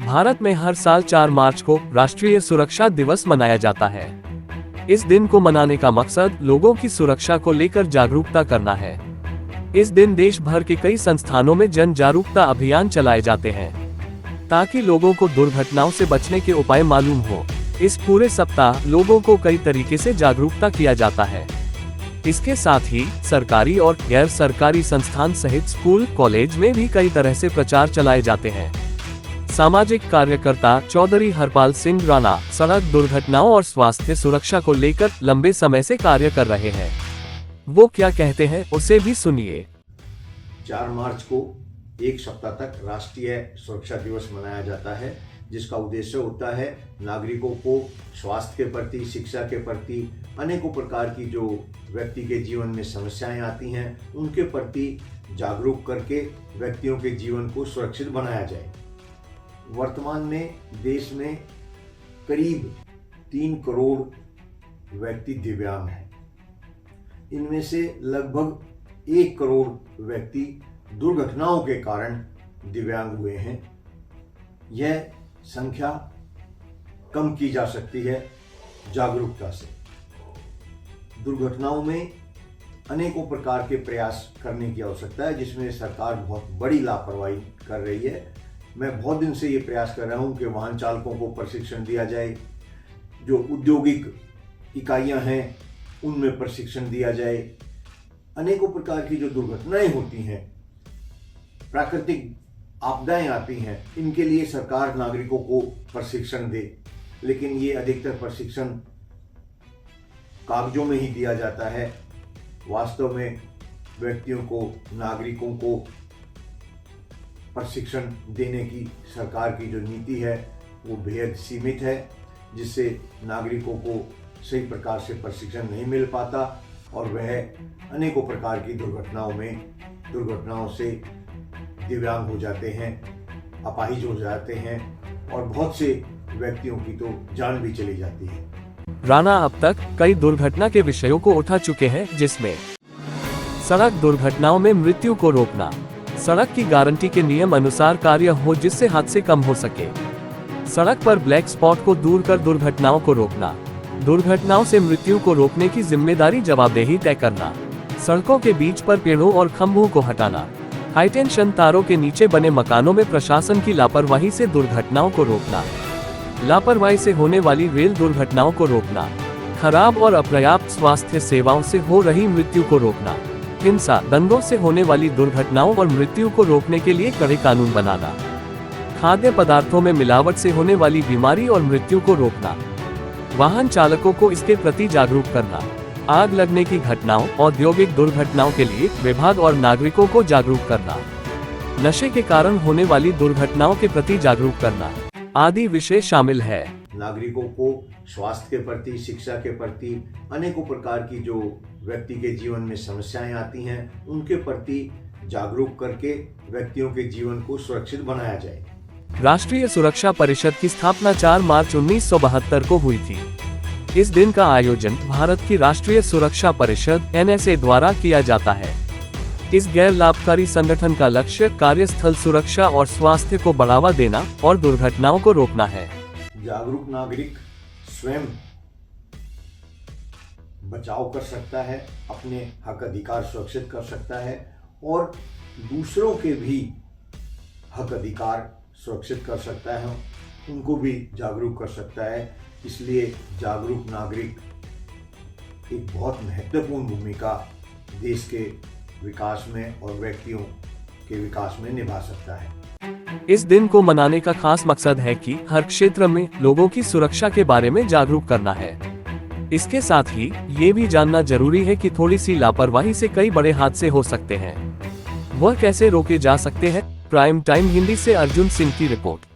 भारत में हर साल 4 मार्च को राष्ट्रीय सुरक्षा दिवस मनाया जाता है। इस दिन को मनाने का मकसद लोगों की सुरक्षा को लेकर जागरूकता करना है। इस दिन देश भर के कई संस्थानों में जन जागरूकता अभियान चलाए जाते हैं ताकि लोगों को दुर्घटनाओं से बचने के उपाय मालूम हो। इस पूरे सप्ताह लोगों को कई तरीके से जागरूकता किया जाता है। इसके साथ ही सरकारी और गैर सरकारी संस्थान सहित स्कूल कॉलेज में भी कई तरह से प्रचार चलाए जाते हैं। सामाजिक कार्यकर्ता चौधरी हरपाल सिंह राणा सड़क दुर्घटनाओं और स्वास्थ्य सुरक्षा को लेकर लंबे समय से कार्य कर रहे हैं। वो क्या कहते हैं उसे भी सुनिए। 4 मार्च को एक सप्ताह तक राष्ट्रीय सुरक्षा दिवस मनाया जाता है, जिसका उद्देश्य होता है नागरिकों को स्वास्थ्य के प्रति, शिक्षा के प्रति, अनेकों प्रकार की जो व्यक्ति के जीवन में समस्याएं आती हैं उनके प्रति जागरूक करके व्यक्तियों के जीवन को सुरक्षित बनाया जाए। वर्तमान में देश में करीब 3 करोड़ व्यक्ति दिव्यांग हैं। इनमें से लगभग 1 करोड़ व्यक्ति दुर्घटनाओं के कारण दिव्यांग हुए हैं। यह संख्या कम की जा सकती है जागरूकता से। दुर्घटनाओं में अनेकों प्रकार के प्रयास करने की आवश्यकता है, जिसमें सरकार बहुत बड़ी लापरवाही कर रही है। मैं बहुत दिन से ये प्रयास कर रहा हूँ कि वाहन चालकों को प्रशिक्षण दिया जाए, जो औद्योगिक इकाइयाँ हैं उनमें प्रशिक्षण दिया जाए। अनेकों प्रकार की जो दुर्घटनाएं होती हैं, प्राकृतिक आपदाएं आती हैं, इनके लिए सरकार नागरिकों को प्रशिक्षण दे, लेकिन ये अधिकतर प्रशिक्षण कागजों में ही दिया जाता है। वास्तव में व्यक्तियों को, नागरिकों को प्रशिक्षण देने की सरकार की जो नीति है वो बेहद सीमित है, जिससे नागरिकों को सही प्रकार से प्रशिक्षण नहीं मिल पाता और वह अनेकों प्रकार की दुर्घटनाओं से दिव्यांग हो जाते हैं, अपाहिज हो जाते हैं और बहुत से व्यक्तियों की तो जान भी चली जाती है। राणा अब तक कई दुर्घटना के विषयों को उठा चुके हैं, जिसमें सड़क दुर्घटनाओं में मृत्यु को रोकना, सड़क की गारंटी के नियम अनुसार कार्य हो जिससे हादसे कम हो सके, सड़क पर ब्लैक स्पॉट को दूर कर दुर्घटनाओं को रोकना, दुर्घटनाओं से मृत्यु को रोकने की जिम्मेदारी जवाबदेही तय करना, सड़कों के बीच पर पेड़ों और खंभों को हटाना, हाईटेंशन तारों के नीचे बने मकानों में प्रशासन की लापरवाही से दुर्घटनाओं को रोकना, लापरवाही से होने वाली रेल दुर्घटनाओं को रोकना, खराब और अपर्याप्त स्वास्थ्य सेवाओं से हो रही मृत्यु को रोकना, हिंसा दंगों से होने वाली दुर्घटनाओं और मृत्यु को रोकने के लिए कड़े कानून बनाना, खाद्य पदार्थों में मिलावट से होने वाली बीमारी और मृत्यु को रोकना, वाहन चालकों को इसके प्रति जागरूक करना, आग लगने की घटनाओं, औद्योगिक दुर्घटनाओं के लिए विभाग और नागरिकों को जागरूक करना, नशे के कारण होने वाली दुर्घटनाओं के प्रति जागरूक करना आदि विषय शामिल है। नागरिकों को स्वास्थ्य के प्रति, शिक्षा के प्रति, अनेकों प्रकार की जो व्यक्ति के जीवन में समस्याएं आती हैं उनके प्रति जागरूक करके व्यक्तियों के जीवन को सुरक्षित बनाया जाए। राष्ट्रीय सुरक्षा परिषद की स्थापना 4 मार्च 1972 को हुई थी। इस दिन का आयोजन भारत की राष्ट्रीय सुरक्षा परिषद (NSA) द्वारा किया जाता है। इस गैर लाभकारी संगठन का लक्ष्य कार्यस्थल सुरक्षा और स्वास्थ्य को बढ़ावा देना और दुर्घटनाओं को रोकना है। जागरूक नागरिक स्वयं बचाव कर सकता है, अपने हक अधिकार सुरक्षित कर सकता है और दूसरों के भी हक अधिकार सुरक्षित कर सकता है, उनको भी जागरूक कर सकता है। इसलिए जागरूक नागरिक एक बहुत महत्वपूर्ण भूमिका देश के विकास में और व्यक्तियों के विकास में निभा सकता है। इस दिन को मनाने का खास मकसद है कि हर क्षेत्र में लोगों की सुरक्षा के बारे में जागरूक करना है। इसके साथ ही ये भी जानना जरूरी है कि थोड़ी सी लापरवाही से कई बड़े हादसे हो सकते हैं। वह कैसे रोके जा सकते हैं? प्राइम टाइम हिंदी से अर्जुन सिंह की रिपोर्ट।